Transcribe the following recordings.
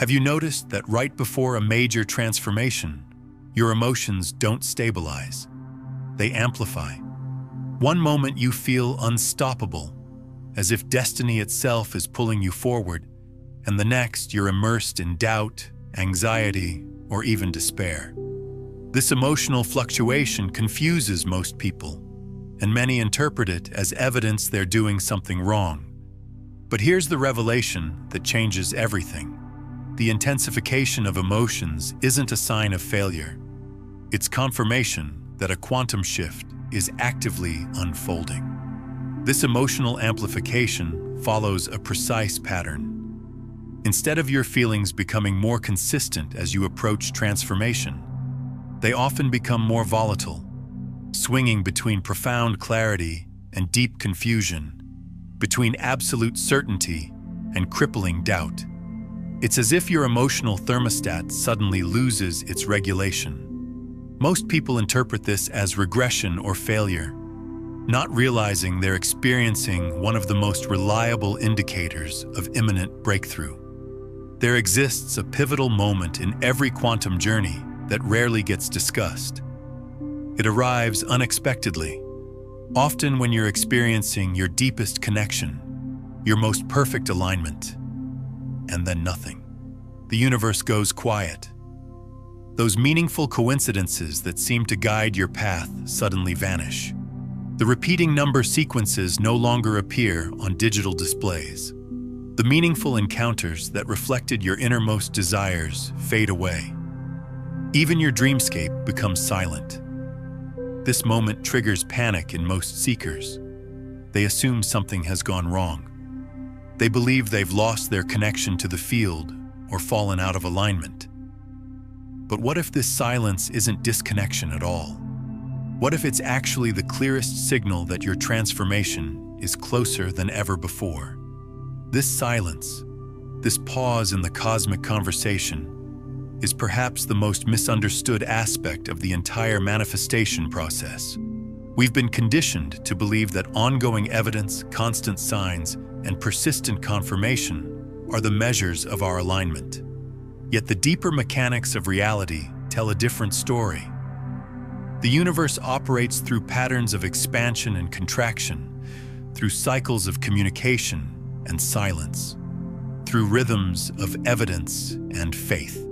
Have you noticed that right before a major transformation, your emotions don't stabilize? They amplify. One moment you feel unstoppable, as if destiny itself is pulling you forward, and the next you're immersed in doubt, anxiety, or even despair. This emotional fluctuation confuses most people, and many interpret it as evidence they're doing something wrong. But here's the revelation that changes everything. The intensification of emotions isn't a sign of failure. It's confirmation that a quantum shift is actively unfolding. This emotional amplification follows a precise pattern. Instead of your feelings becoming more consistent as you approach transformation, they often become more volatile, swinging between profound clarity and deep confusion, between absolute certainty and crippling doubt. It's as if your emotional thermostat suddenly loses its regulation. Most people interpret this as regression or failure, not realizing they're experiencing one of the most reliable indicators of imminent breakthrough. There exists a pivotal moment in every quantum journey that rarely gets discussed. It arrives unexpectedly, often when you're experiencing your deepest connection, your most perfect alignment, and then nothing. The universe goes quiet. Those meaningful coincidences that seem to guide your path suddenly vanish. The repeating number sequences no longer appear on digital displays. The meaningful encounters that reflected your innermost desires fade away. Even your dreamscape becomes silent. This moment triggers panic in most seekers. They assume something has gone wrong. They believe they've lost their connection to the field or fallen out of alignment. But what if this silence isn't disconnection at all? What if it's actually the clearest signal that your transformation is closer than ever before? This silence, this pause in the cosmic conversation, is perhaps the most misunderstood aspect of the entire manifestation process. We've been conditioned to believe that ongoing evidence, constant signs, and persistent confirmation are the measures of our alignment. Yet the deeper mechanics of reality tell a different story. The universe operates through patterns of expansion and contraction, through cycles of communication and silence, through rhythms of evidence and faith.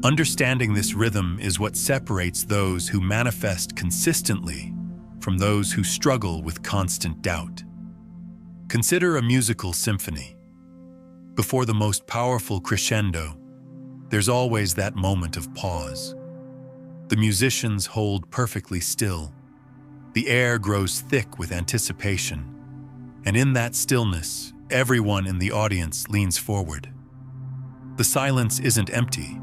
Understanding this rhythm is what separates those who manifest consistently from those who struggle with constant doubt. Consider a musical symphony. Before the most powerful crescendo, there's always that moment of pause. The musicians hold perfectly still. The air grows thick with anticipation, and in that stillness, everyone in the audience leans forward. The silence isn't empty.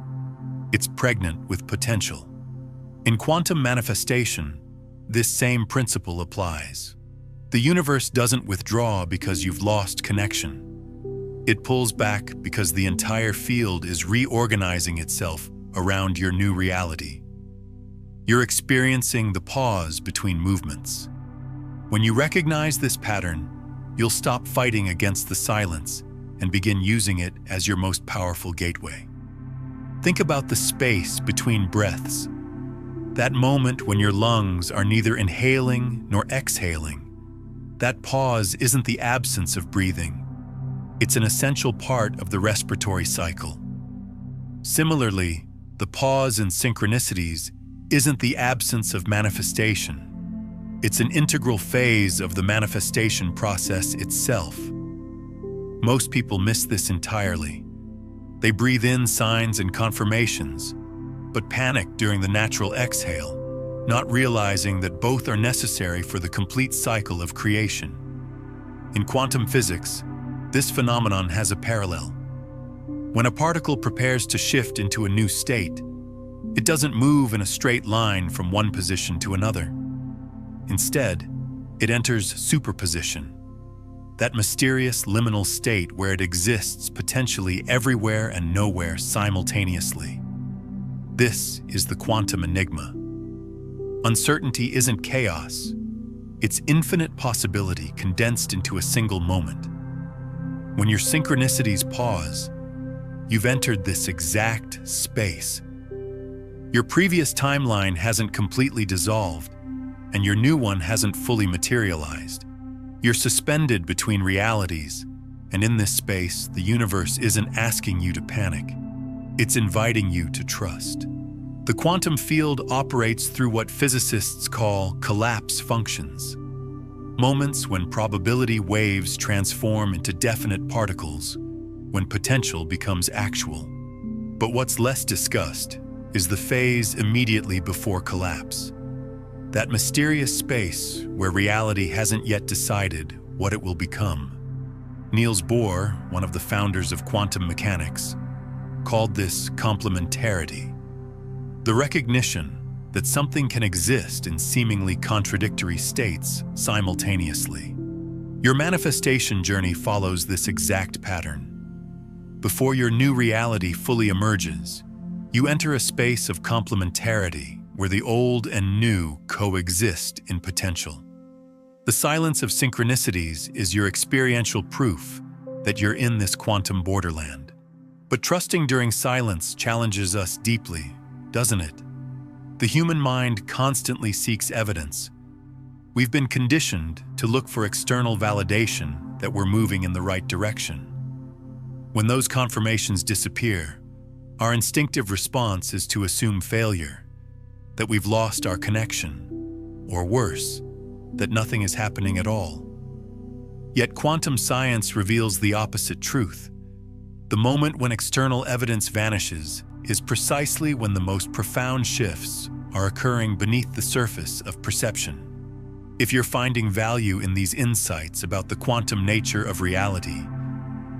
It's pregnant with potential. In quantum manifestation, this same principle applies. The universe doesn't withdraw because you've lost connection. It pulls back because the entire field is reorganizing itself around your new reality. You're experiencing the pause between movements. When you recognize this pattern, you'll stop fighting against the silence and begin using it as your most powerful gateway. Think about the space between breaths. That moment when your lungs are neither inhaling nor exhaling. That pause isn't the absence of breathing. It's an essential part of the respiratory cycle. Similarly, the pause in synchronicities isn't the absence of manifestation. It's an integral phase of the manifestation process itself. Most people miss this entirely. They breathe in signs and confirmations, but panic during the natural exhale, not realizing that both are necessary for the complete cycle of creation. In quantum physics, this phenomenon has a parallel. When a particle prepares to shift into a new state, it doesn't move in a straight line from one position to another. Instead, it enters superposition, that mysterious liminal state where it exists potentially everywhere and nowhere simultaneously. This is the quantum enigma. Uncertainty isn't chaos. It's infinite possibility condensed into a single moment. When your synchronicities pause, you've entered this exact space. Your previous timeline hasn't completely dissolved, and your new one hasn't fully materialized. You're suspended between realities, and in this space, the universe isn't asking you to panic. It's inviting you to trust. The quantum field operates through what physicists call collapse functions, moments when probability waves transform into definite particles, when potential becomes actual. But what's less discussed is the phase immediately before collapse. That mysterious space where reality hasn't yet decided what it will become. Niels Bohr, one of the founders of quantum mechanics, called this complementarity. The recognition that something can exist in seemingly contradictory states simultaneously. Your manifestation journey follows this exact pattern. Before your new reality fully emerges, you enter a space of complementarity where the old and new coexist in potential. The silence of synchronicities is your experiential proof that you're in this quantum borderland. But trusting during silence challenges us deeply, doesn't it? The human mind constantly seeks evidence. We've been conditioned to look for external validation that we're moving in the right direction. When those confirmations disappear, our instinctive response is to assume failure, that we've lost our connection, or worse, that nothing is happening at all. Yet quantum science reveals the opposite truth. The moment when external evidence vanishes is precisely when the most profound shifts are occurring beneath the surface of perception. If you're finding value in these insights about the quantum nature of reality,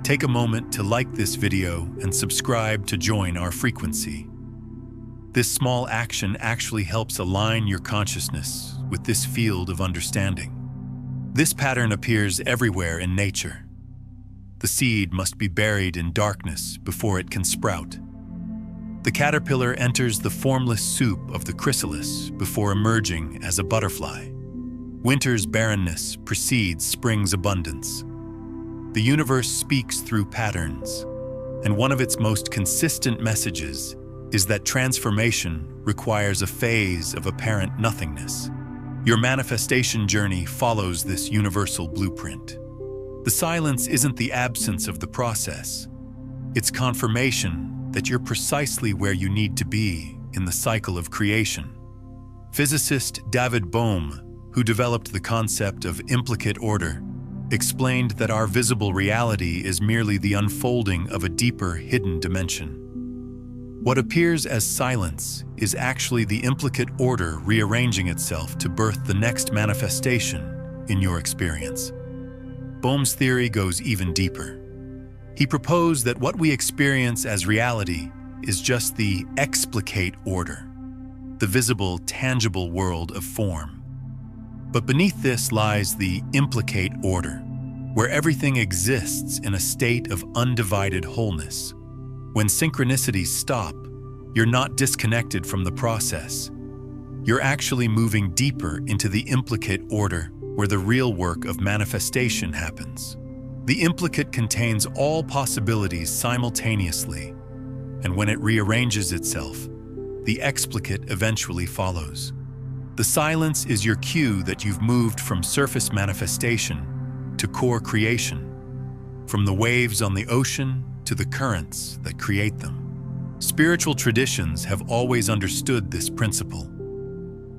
take a moment to like this video and subscribe to join our frequency. This small action actually helps align your consciousness with this field of understanding. This pattern appears everywhere in nature. The seed must be buried in darkness before it can sprout. The caterpillar enters the formless soup of the chrysalis before emerging as a butterfly. Winter's barrenness precedes spring's abundance. The universe speaks through patterns, and one of its most consistent messages is that transformation requires a phase of apparent nothingness. Your manifestation journey follows this universal blueprint. The silence isn't the absence of the process. It's confirmation that you're precisely where you need to be in the cycle of creation. Physicist David Bohm, who developed the concept of implicate order, explained that our visible reality is merely the unfolding of a deeper hidden dimension. What appears as silence is actually the implicate order rearranging itself to birth the next manifestation in your experience. Bohm's theory goes even deeper. He proposed that what we experience as reality is just the explicate order, the visible, tangible world of form. But beneath this lies the implicate order, where everything exists in a state of undivided wholeness. When synchronicities stop, you're not disconnected from the process. You're actually moving deeper into the implicate order where the real work of manifestation happens. The implicate contains all possibilities simultaneously, and when it rearranges itself, the explicate eventually follows. The silence is your cue that you've moved from surface manifestation to core creation, from the waves on the ocean to the currents that create them. Spiritual traditions have always understood this principle.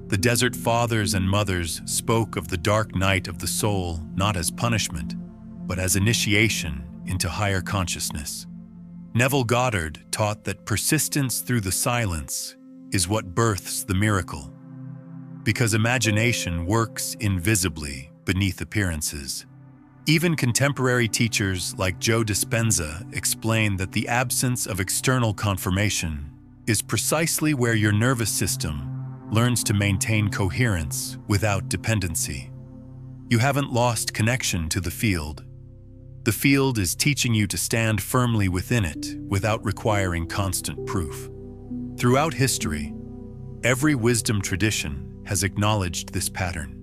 The desert fathers and mothers spoke of the dark night of the soul not as punishment, but as initiation into higher consciousness. Neville Goddard taught that persistence through the silence is what births the miracle, because imagination works invisibly beneath appearances. Even contemporary teachers like Joe Dispenza explain that the absence of external confirmation is precisely where your nervous system learns to maintain coherence without dependency. You haven't lost connection to the field. The field is teaching you to stand firmly within it without requiring constant proof. Throughout history, every wisdom tradition has acknowledged this pattern.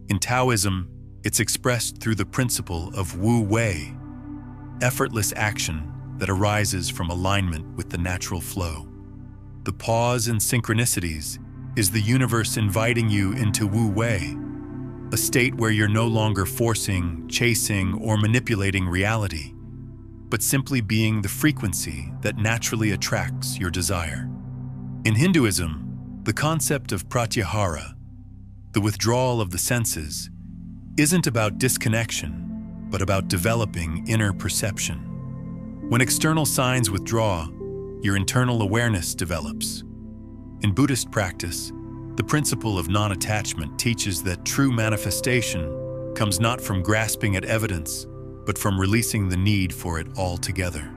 In Taoism, it's expressed through the principle of Wu Wei, effortless action that arises from alignment with the natural flow. The pause in synchronicities is the universe inviting you into Wu Wei, a state where you're no longer forcing, chasing, or manipulating reality, but simply being the frequency that naturally attracts your desire. In Hinduism, the concept of pratyahara, the withdrawal of the senses, isn't about disconnection, but about developing inner perception. When external signs withdraw, your internal awareness develops. In Buddhist practice, the principle of non-attachment teaches that true manifestation comes not from grasping at evidence, but from releasing the need for it altogether.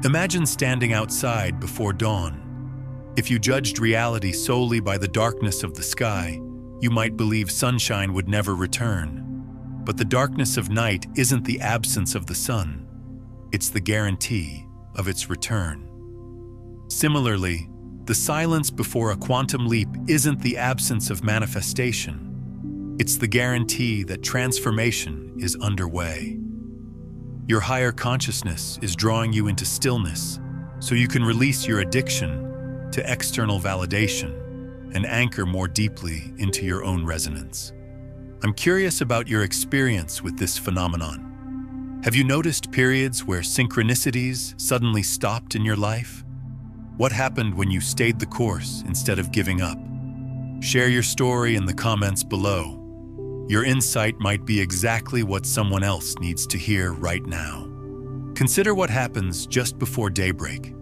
Imagine standing outside before dawn. If you judged reality solely by the darkness of the sky, you might believe sunshine would never return. But the darkness of night isn't the absence of the sun, it's the guarantee of its return. Similarly, the silence before a quantum leap isn't the absence of manifestation. It's the guarantee that transformation is underway. Your higher consciousness is drawing you into stillness so you can release your addiction to external validation and anchor more deeply into your own resonance. I'm curious about your experience with this phenomenon. Have you noticed periods where synchronicities suddenly stopped in your life? What happened when you stayed the course instead of giving up? Share your story in the comments below. Your insight might be exactly what someone else needs to hear right now. Consider what happens just before daybreak.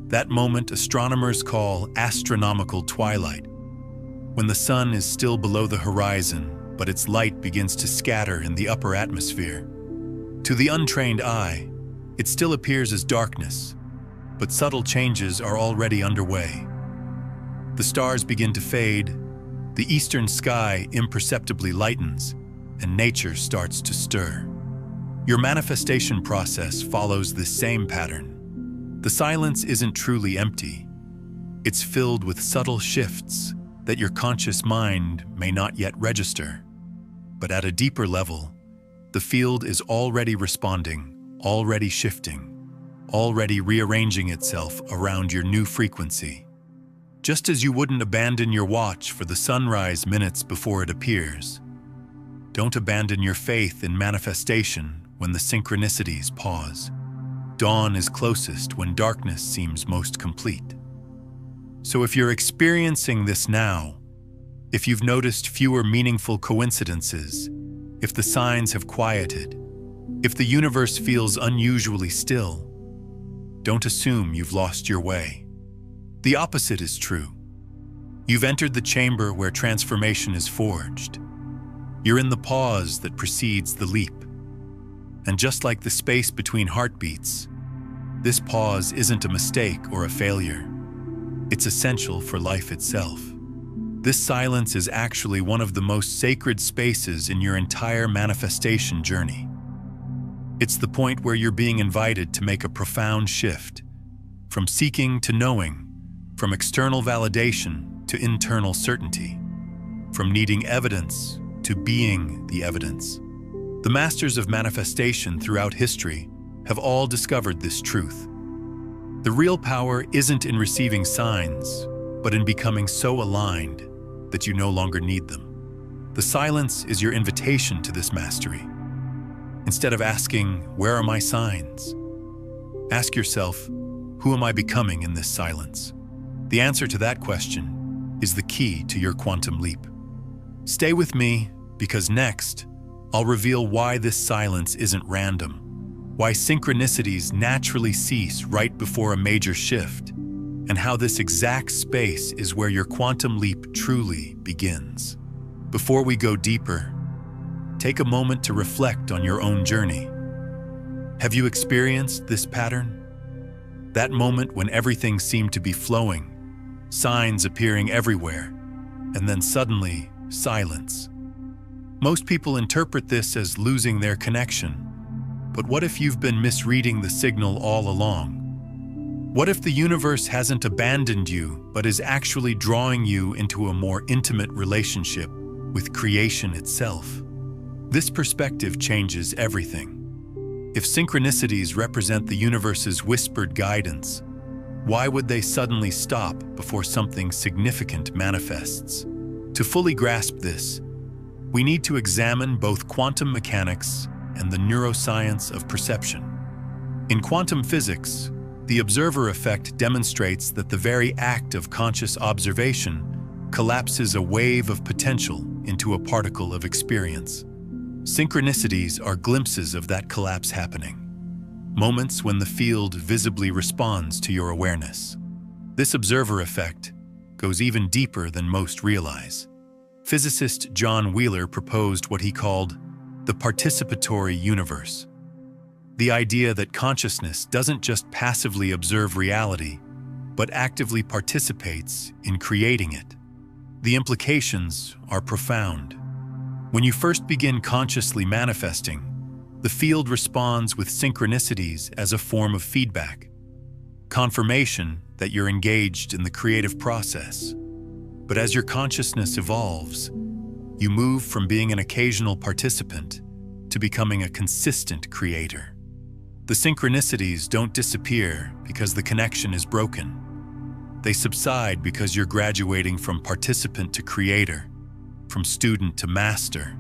That moment astronomers call astronomical twilight, when the sun is still below the horizon, but its light begins to scatter in the upper atmosphere. To the untrained eye, it still appears as darkness, but subtle changes are already underway. The stars begin to fade, the eastern sky imperceptibly lightens, and nature starts to stir. Your manifestation process follows this same pattern. The silence isn't truly empty. It's filled with subtle shifts that your conscious mind may not yet register. But at a deeper level, the field is already responding, already shifting, already rearranging itself around your new frequency. Just as you wouldn't abandon your watch for the sunrise minutes before it appears, don't abandon your faith in manifestation when the synchronicities pause. Dawn is closest when darkness seems most complete. So if you're experiencing this now, if you've noticed fewer meaningful coincidences, if the signs have quieted, if the universe feels unusually still, don't assume you've lost your way. The opposite is true. You've entered the chamber where transformation is forged. You're in the pause that precedes the leap. And just like the space between heartbeats, this pause isn't a mistake or a failure. It's essential for life itself. This silence is actually one of the most sacred spaces in your entire manifestation journey. It's the point where you're being invited to make a profound shift, from seeking to knowing, from external validation to internal certainty, from needing evidence to being the evidence. The masters of manifestation throughout history have all discovered this truth. The real power isn't in receiving signs, but in becoming so aligned that you no longer need them. The silence is your invitation to this mastery. Instead of asking, "Where are my signs?" ask yourself, "Who am I becoming in this silence?" The answer to that question is the key to your quantum leap. Stay with me, because next, I'll reveal why this silence isn't random, why synchronicities naturally cease right before a major shift, and how this exact space is where your quantum leap truly begins. Before we go deeper, take a moment to reflect on your own journey. Have you experienced this pattern? That moment when everything seemed to be flowing, signs appearing everywhere, and then suddenly, silence. Most people interpret this as losing their connection. But what if you've been misreading the signal all along? What if the universe hasn't abandoned you, but is actually drawing you into a more intimate relationship with creation itself? This perspective changes everything. If synchronicities represent the universe's whispered guidance, why would they suddenly stop before something significant manifests? To fully grasp this, we need to examine both quantum mechanics and the neuroscience of perception. In quantum physics, the observer effect demonstrates that the very act of conscious observation collapses a wave of potential into a particle of experience. Synchronicities are glimpses of that collapse happening, moments when the field visibly responds to your awareness. This observer effect goes even deeper than most realize. Physicist John Wheeler proposed what he called the participatory universe. The idea that consciousness doesn't just passively observe reality, but actively participates in creating it. The implications are profound. When you first begin consciously manifesting, the field responds with synchronicities as a form of feedback, confirmation that you're engaged in the creative process. But as your consciousness evolves, you move from being an occasional participant to becoming a consistent creator. The synchronicities don't disappear because the connection is broken. They subside because you're graduating from participant to creator, from student to master,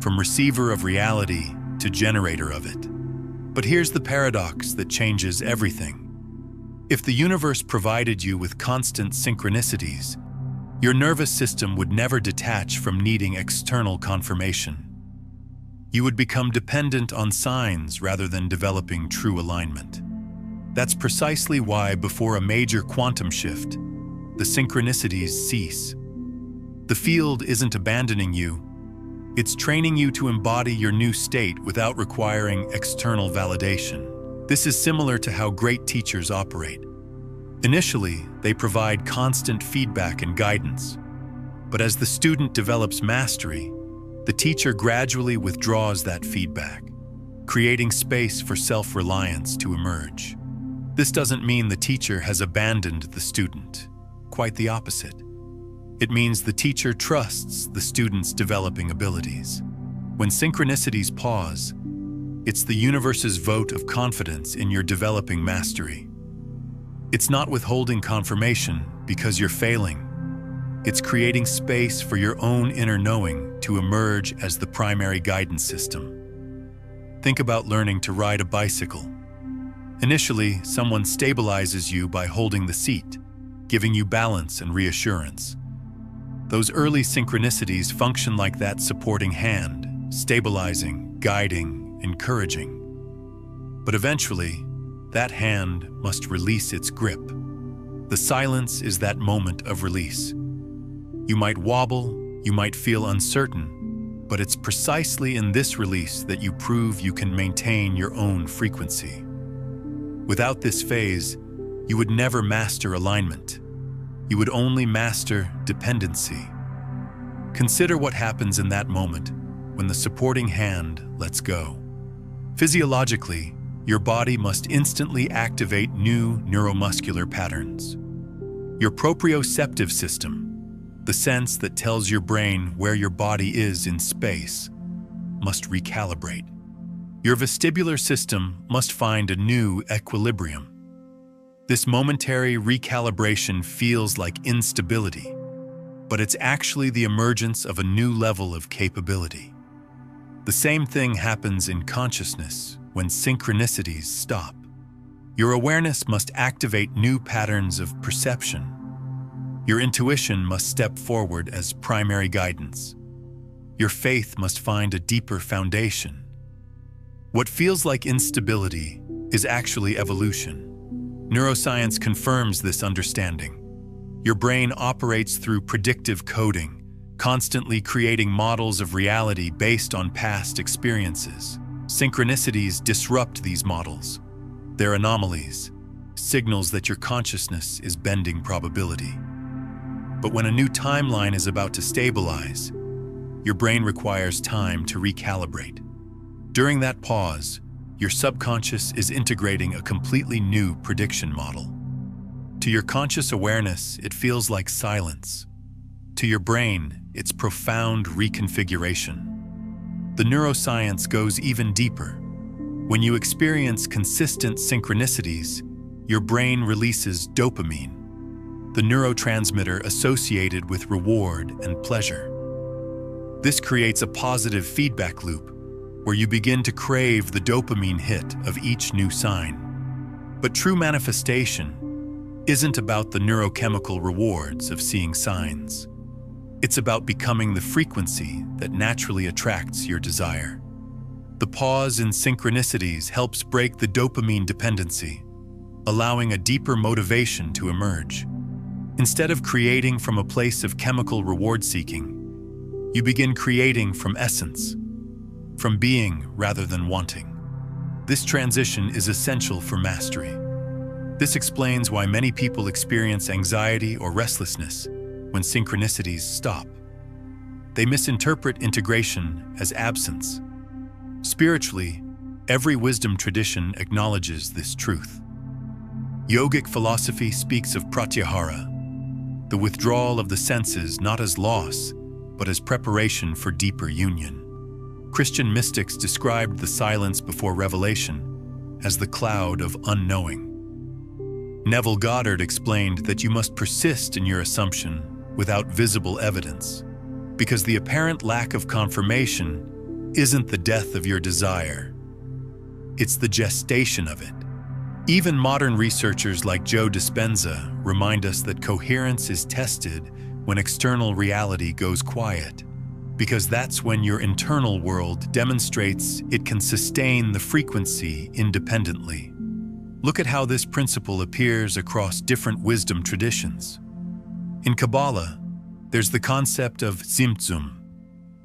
from receiver of reality to generator of it. But here's the paradox that changes everything. If the universe provided you with constant synchronicities, your nervous system would never detach from needing external confirmation. You would become dependent on signs rather than developing true alignment. That's precisely why, before a major quantum shift, the synchronicities cease. The field isn't abandoning you. It's training you to embody your new state without requiring external validation. This is similar to how great teachers operate. Initially, they provide constant feedback and guidance. But as the student develops mastery, the teacher gradually withdraws that feedback, creating space for self-reliance to emerge. This doesn't mean the teacher has abandoned the student. Quite the opposite. It means the teacher trusts the student's developing abilities. When synchronicities pause, it's the universe's vote of confidence in your developing mastery. It's not withholding confirmation because you're failing. It's creating space for your own inner knowing to emerge as the primary guidance system. Think about learning to ride a bicycle. Initially, someone stabilizes you by holding the seat, giving you balance and reassurance. Those early synchronicities function like that supporting hand, stabilizing, guiding, encouraging. But eventually, that hand must release its grip. The silence is that moment of release. You might wobble, you might feel uncertain, but it's precisely in this release that you prove you can maintain your own frequency. Without this phase, you would never master alignment. You would only master dependency. Consider what happens in that moment when the supporting hand lets go. Physiologically, your body must instantly activate new neuromuscular patterns. Your proprioceptive system, the sense that tells your brain where your body is in space, must recalibrate. Your vestibular system must find a new equilibrium. This momentary recalibration feels like instability, but it's actually the emergence of a new level of capability. The same thing happens in consciousness when synchronicities stop. Your awareness must activate new patterns of perception. Your intuition must step forward as primary guidance. Your faith must find a deeper foundation. What feels like instability is actually evolution. Neuroscience confirms this understanding. Your brain operates through predictive coding, constantly creating models of reality based on past experiences. Synchronicities disrupt these models. They're anomalies, signals that your consciousness is bending probability. But when a new timeline is about to stabilize, your brain requires time to recalibrate. During that pause, your subconscious is integrating a completely new prediction model. To your conscious awareness, it feels like silence. To your brain, it's profound reconfiguration. The neuroscience goes even deeper. When you experience consistent synchronicities, your brain releases dopamine, the neurotransmitter associated with reward and pleasure. This creates a positive feedback loop where you begin to crave the dopamine hit of each new sign. But true manifestation isn't about the neurochemical rewards of seeing signs. It's about becoming the frequency that naturally attracts your desire. The pause in synchronicities helps break the dopamine dependency, allowing a deeper motivation to emerge. Instead of creating from a place of chemical reward seeking, you begin creating from essence, from being rather than wanting. This transition is essential for mastery. This explains why many people experience anxiety or restlessness when synchronicities stop. They misinterpret integration as absence. Spiritually, every wisdom tradition acknowledges this truth. Yogic philosophy speaks of pratyahara, the withdrawal of the senses not as loss, but as preparation for deeper union. Christian mystics described the silence before revelation as the cloud of unknowing. Neville Goddard explained that you must persist in your assumption without visible evidence, because the apparent lack of confirmation isn't the death of your desire. It's the gestation of it. Even modern researchers like Joe Dispenza remind us that coherence is tested when external reality goes quiet, because that's when your internal world demonstrates it can sustain the frequency independently. Look at how this principle appears across different wisdom traditions. In Kabbalah, there's the concept of Tzimtzum,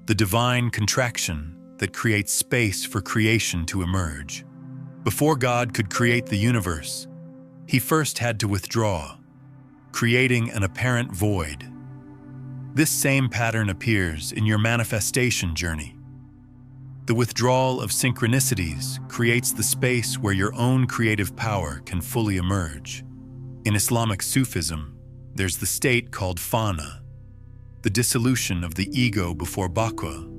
the divine contraction that creates space for creation to emerge. Before God could create the universe, he first had to withdraw, creating an apparent void. This same pattern appears in your manifestation journey. The withdrawal of synchronicities creates the space where your own creative power can fully emerge. In Islamic Sufism, there's the state called fana, the dissolution of the ego before baqwa,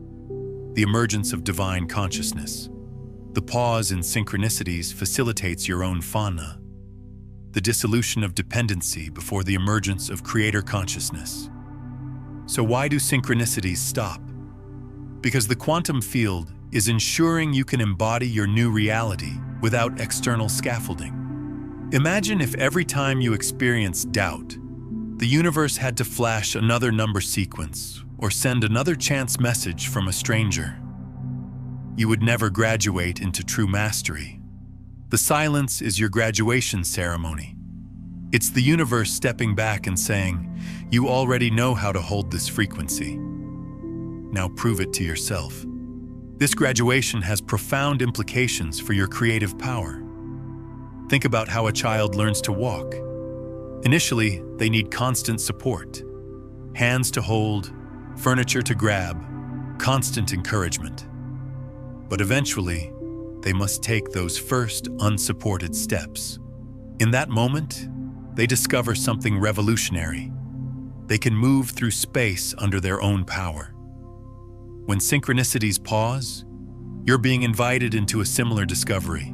the emergence of divine consciousness. The pause in synchronicities facilitates your own fana, the dissolution of dependency before the emergence of creator consciousness. So why do synchronicities stop? Because the quantum field is ensuring you can embody your new reality without external scaffolding. Imagine if every time you experience doubt, the universe had to flash another number sequence or send another chance message from a stranger. You would never graduate into true mastery. The silence is your graduation ceremony. It's the universe stepping back and saying, "You already know how to hold this frequency. Now prove it to yourself." This graduation has profound implications for your creative power. Think about how a child learns to walk. Initially, they need constant support, hands to hold, furniture to grab, constant encouragement. But eventually, they must take those first unsupported steps. In that moment, they discover something revolutionary. They can move through space under their own power. When synchronicities pause, you're being invited into a similar discovery,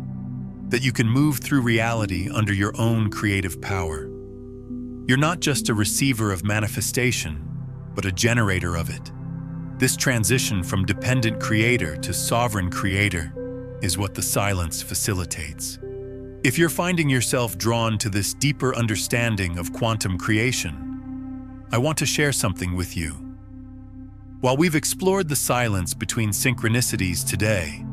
that you can move through reality under your own creative power. You're not just a receiver of manifestation, but a generator of it. This transition from dependent creator to sovereign creator is what the silence facilitates. If you're finding yourself drawn to this deeper understanding of quantum creation, I want to share something with you. While we've explored the silence between synchronicities today,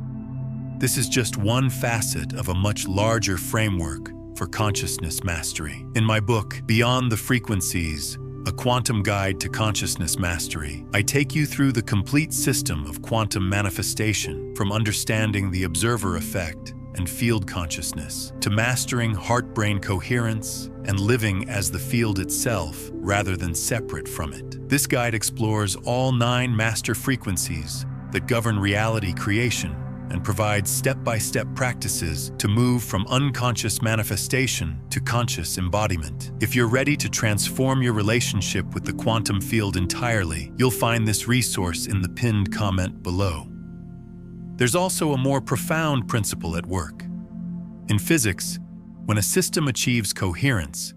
this is just one facet of a much larger framework for consciousness mastery. In my book, Beyond the Frequencies, A Quantum Guide to Consciousness Mastery, I take you through the complete system of quantum manifestation, from understanding the observer effect and field consciousness, to mastering heart-brain coherence and living as the field itself rather than separate from it. This guide explores all 9 master frequencies that govern reality creation and provides step-by-step practices to move from unconscious manifestation to conscious embodiment. If you're ready to transform your relationship with the quantum field entirely, you'll find this resource in the pinned comment below. There's also a more profound principle at work. In physics, when a system achieves coherence,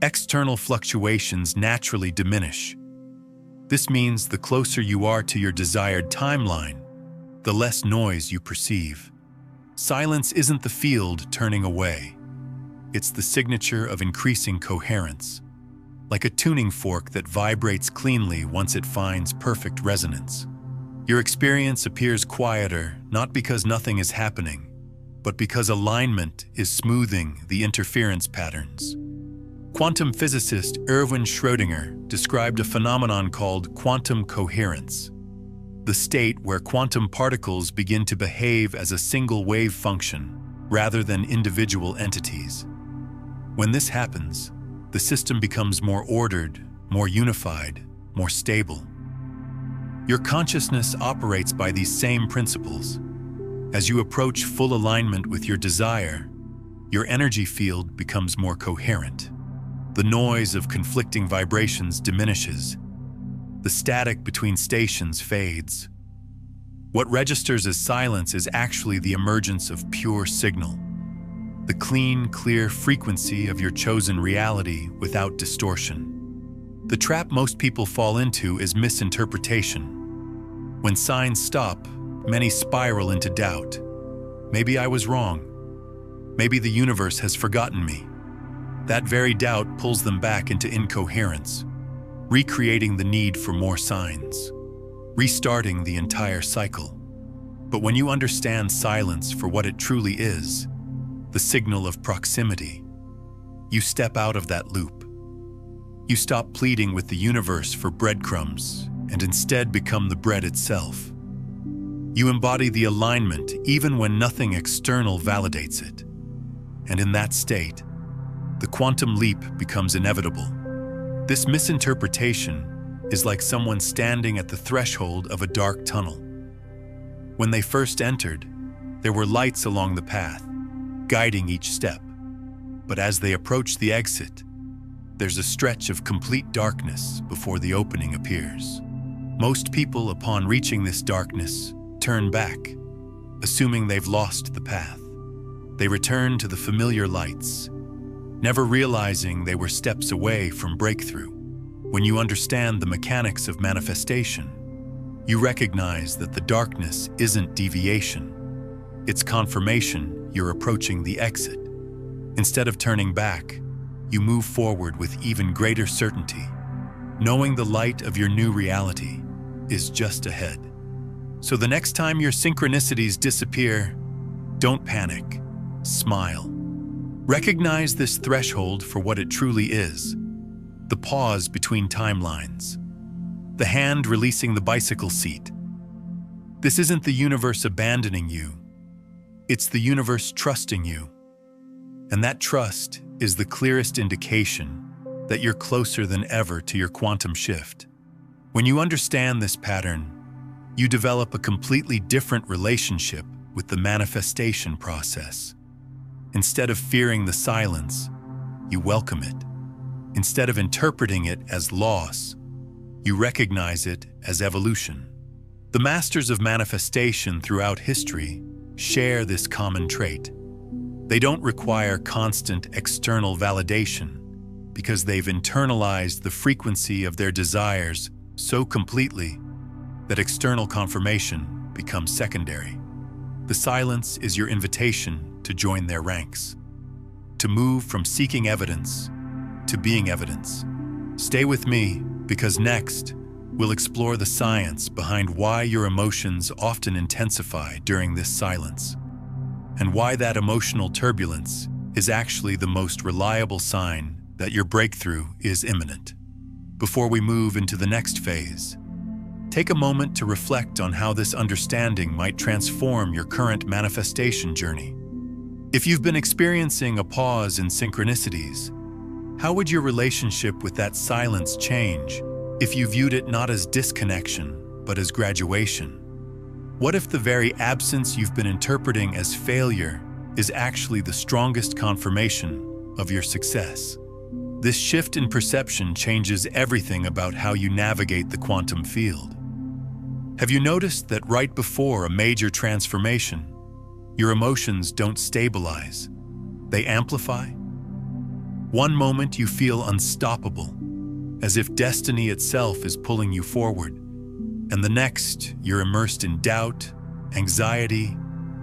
external fluctuations naturally diminish. This means the closer you are to your desired timeline, the less noise you perceive. Silence isn't the field turning away. It's the signature of increasing coherence, like a tuning fork that vibrates cleanly once it finds perfect resonance. Your experience appears quieter not because nothing is happening, but because alignment is smoothing the interference patterns. Quantum physicist Erwin Schrödinger described a phenomenon called quantum coherence, the state where quantum particles begin to behave as a single wave function rather than individual entities. When this happens, the system becomes more ordered, more unified, more stable. Your consciousness operates by these same principles. As you approach full alignment with your desire, your energy field becomes more coherent. The noise of conflicting vibrations diminishes. The static between stations fades. What registers as silence is actually the emergence of pure signal, the clean, clear frequency of your chosen reality without distortion. The trap most people fall into is misinterpretation. When signs stop, many spiral into doubt. Maybe I was wrong. Maybe the universe has forgotten me. That very doubt pulls them back into incoherence, recreating the need for more signs, restarting the entire cycle. But when you understand silence for what it truly is, the signal of proximity, you step out of that loop. You stop pleading with the universe for breadcrumbs and instead become the bread itself. You embody the alignment even when nothing external validates it. And in that state, the quantum leap becomes inevitable. This misinterpretation is like someone standing at the threshold of a dark tunnel. When they first entered, there were lights along the path, guiding each step. But as they approach the exit, there's a stretch of complete darkness before the opening appears. Most people, upon reaching this darkness, turn back, assuming they've lost the path. They return to the familiar lights, never realizing they were steps away from breakthrough. When you understand the mechanics of manifestation, you recognize that the darkness isn't deviation. It's confirmation you're approaching the exit. Instead of turning back, you move forward with even greater certainty, knowing the light of your new reality is just ahead. So the next time your synchronicities disappear, don't panic, smile. Recognize this threshold for what it truly is, the pause between timelines, the hand releasing the bicycle seat. This isn't the universe abandoning you, it's the universe trusting you. And that trust is the clearest indication that you're closer than ever to your quantum shift. When you understand this pattern, you develop a completely different relationship with the manifestation process. Instead of fearing the silence, you welcome it. Instead of interpreting it as loss, you recognize it as evolution. The masters of manifestation throughout history share this common trait. They don't require constant external validation because they've internalized the frequency of their desires so completely that external confirmation becomes secondary. The silence is your invitation to join their ranks, to move from seeking evidence to being evidence. Stay with me, because next, we'll explore the science behind why your emotions often intensify during this silence, and why that emotional turbulence is actually the most reliable sign that your breakthrough is imminent. Before we move into the next phase, take a moment to reflect on how this understanding might transform your current manifestation journey. If you've been experiencing a pause in synchronicities, how would your relationship with that silence change if you viewed it not as disconnection, but as graduation? What if the very absence you've been interpreting as failure is actually the strongest confirmation of your success? This shift in perception changes everything about how you navigate the quantum field. Have you noticed that right before a major transformation, your emotions don't stabilize? They amplify? One moment you feel unstoppable, as if destiny itself is pulling you forward, and the next you're immersed in doubt, anxiety,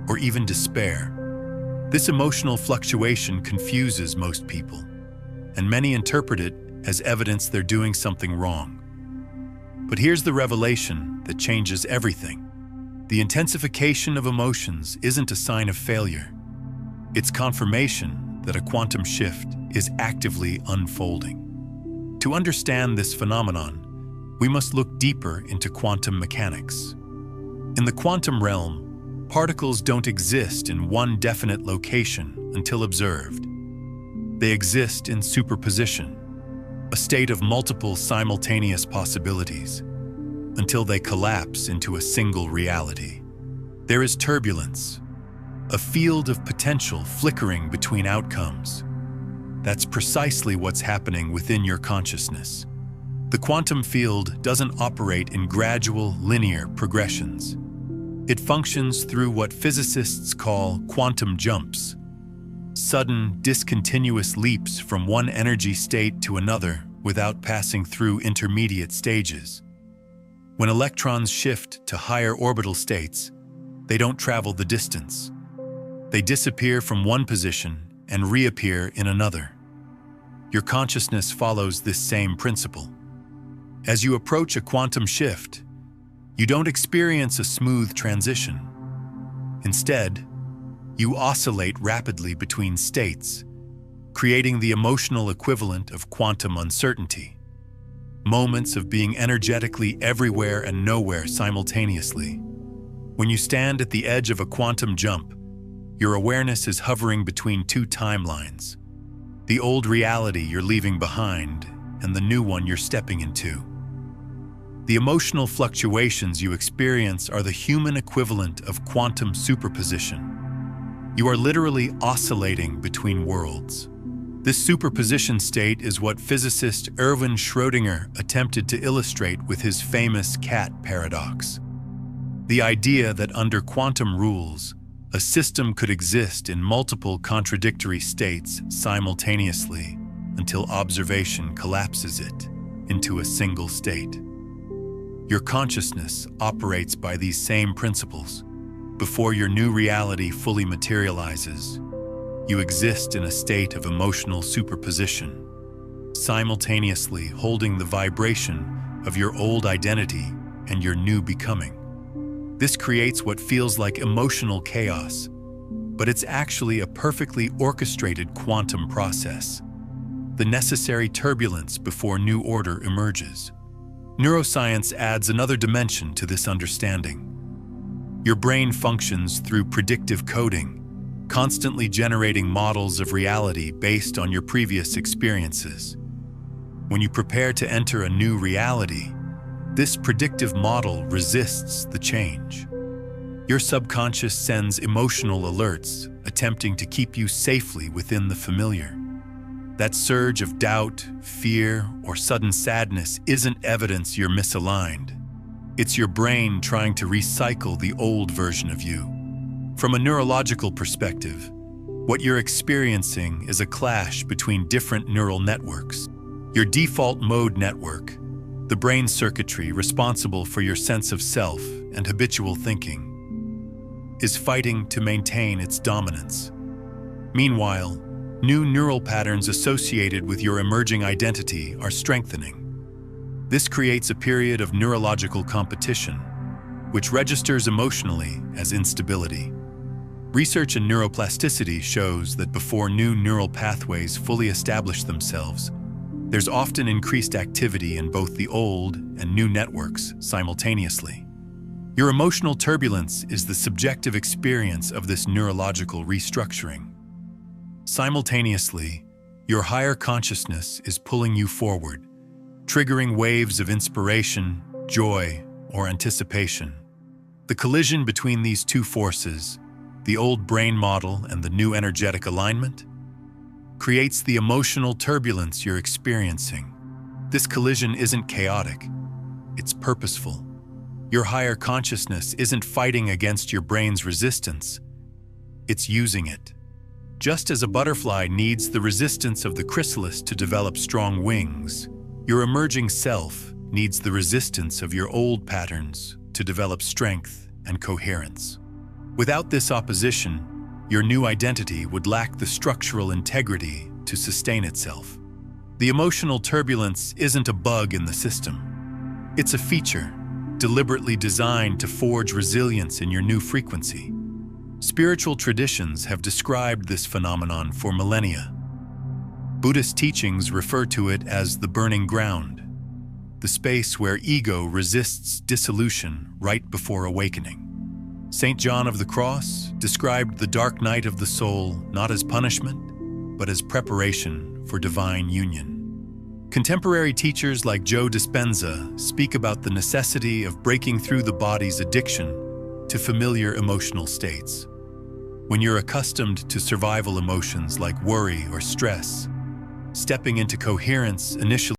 or even despair. This emotional fluctuation confuses most people, and many interpret it as evidence they're doing something wrong. But here's the revelation that changes everything. The intensification of emotions isn't a sign of failure. It's confirmation that a quantum shift is actively unfolding. To understand this phenomenon, we must look deeper into quantum mechanics. In the quantum realm, particles don't exist in one definite location until observed. They exist in superposition, a state of multiple simultaneous possibilities, until they collapse into a single reality. There is turbulence, a field of potential flickering between outcomes. That's precisely what's happening within your consciousness. The quantum field doesn't operate in gradual, linear progressions. It functions through what physicists call quantum jumps, sudden, discontinuous leaps from one energy state to another without passing through intermediate stages. When electrons shift to higher orbital states, they don't travel the distance. They disappear from one position and reappear in another. Your consciousness follows this same principle. As you approach a quantum shift, you don't experience a smooth transition. Instead, you oscillate rapidly between states, creating the emotional equivalent of quantum uncertainty. Moments of being energetically everywhere and nowhere simultaneously. When you stand at the edge of a quantum jump, your awareness is hovering between two timelines. The old reality you're leaving behind and the new one you're stepping into. The emotional fluctuations you experience are the human equivalent of quantum superposition. You are literally oscillating between worlds. This superposition state is what physicist Erwin Schrödinger attempted to illustrate with his famous cat paradox. The idea that under quantum rules, a system could exist in multiple contradictory states simultaneously until observation collapses it into a single state. Your consciousness operates by these same principles. Before your new reality fully materializes, you exist in a state of emotional superposition, simultaneously holding the vibration of your old identity and your new becoming. This creates what feels like emotional chaos, but it's actually a perfectly orchestrated quantum process, the necessary turbulence before new order emerges. Neuroscience adds another dimension to this understanding. Your brain functions through predictive coding, constantly generating models of reality based on your previous experiences. When you prepare to enter a new reality, this predictive model resists the change. Your subconscious sends emotional alerts, attempting to keep you safely within the familiar. That surge of doubt, fear, or sudden sadness isn't evidence you're misaligned. It's your brain trying to recycle the old version of you. From a neurological perspective, what you're experiencing is a clash between different neural networks. Your default mode network, the brain circuitry responsible for your sense of self and habitual thinking, is fighting to maintain its dominance. Meanwhile, new neural patterns associated with your emerging identity are strengthening. This creates a period of neurological competition, which registers emotionally as instability. Research in neuroplasticity shows that before new neural pathways fully establish themselves, there's often increased activity in both the old and new networks simultaneously. Your emotional turbulence is the subjective experience of this neurological restructuring. Simultaneously, your higher consciousness is pulling you forward, triggering waves of inspiration, joy, or anticipation. The collision between these two forces, the old brain model and the new energetic alignment, creates the emotional turbulence you're experiencing. This collision isn't chaotic, it's purposeful. Your higher consciousness isn't fighting against your brain's resistance, it's using it. Just as a butterfly needs the resistance of the chrysalis to develop strong wings, your emerging self needs the resistance of your old patterns to develop strength and coherence. Without this opposition, your new identity would lack the structural integrity to sustain itself. The emotional turbulence isn't a bug in the system. It's a feature, deliberately designed to forge resilience in your new frequency. Spiritual traditions have described this phenomenon for millennia. Buddhist teachings refer to it as the burning ground, the space where ego resists dissolution right before awakening. St. John of the Cross described the dark night of the soul not as punishment, but as preparation for divine union. Contemporary teachers like Joe Dispenza speak about the necessity of breaking through the body's addiction to familiar emotional states. When you're accustomed to survival emotions like worry or stress, stepping into coherence initially